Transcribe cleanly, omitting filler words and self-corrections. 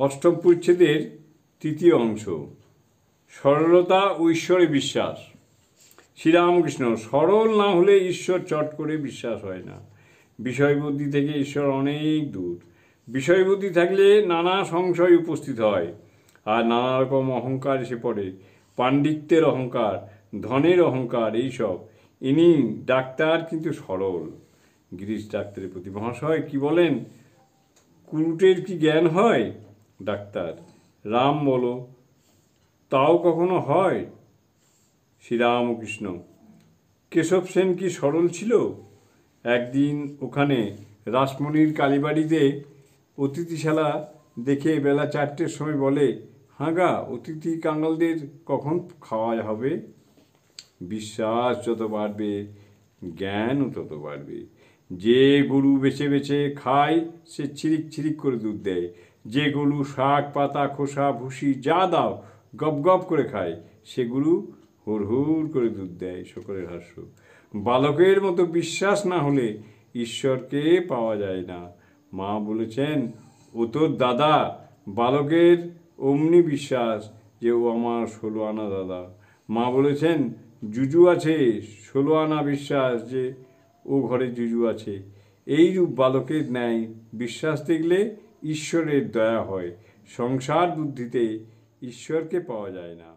অষ্টম পরিচ্ছেদের তৃতীয় অংশ, সরলতা ও ঈশ্বরে বিশ্বাস। শ্রীরামকৃষ্ণ: সরল না হলে ঈশ্বর চট করে বিশ্বাস হয় না। বিষয়বুদ্ধি থেকে ঈশ্বর অনেক দূর। বিষয়বুদ্ধি থাকলে নানা সংশয় উপস্থিত হয়, আর নানা রকম অহংকার এসে পড়ে। পাণ্ডিত্যের অহংকার, ধনের অহংকার, এইসব। ইনি ডাক্তার কিন্তু সরল। গিরিশ ডাক্তারের প্রতি: মহাশয় কি বলেন, কুরুটের কি জ্ঞান হয়? ডাক্তার: রাম বলো, তাও কখনো হয়? শ্রীরামকৃষ্ণ: কেশব সেন কি সরল ছিল? একদিন ওখানে রাসমণির কালীবাড়িতে অতিথিশালা দেখে বেলা 4টের সময় বলে, হাঁগা, অতিথি কাঙালদের কখন খাওয়া হবে? বিশ্বাস যত বাড়বে, জ্ঞানও তত বাড়বে। যে গরু বেছে বেছে খায় সে ছিরিক ছিরিক করে দুধ দেয়। যে গরু শাক পাতা খোসা ভুসি যা দাও গপ গপ করে খায়, সে গরু হুড় হুড় করে দুধ দেয়। সকলের হাস্য। বালকের মতো বিশ্বাস না হলে ঈশ্বরকে পাওয়া যায় না। মা বলেছেন, ও তোর দাদা। বালকের অমনি বিশ্বাস যে ও আমার 16 আনা দাদা। মা বলেছেন, জুজু আছে, 16 আনা বিশ্বাস যে ও ঘরে জুজু আছে। এইরূপ বালকের ন্যায় বিশ্বাস দেখলে ঈশ্বরের দয়া হয়। সংসার বুদ্ধিতে ঈশ্বরকে পাওয়া যায় না।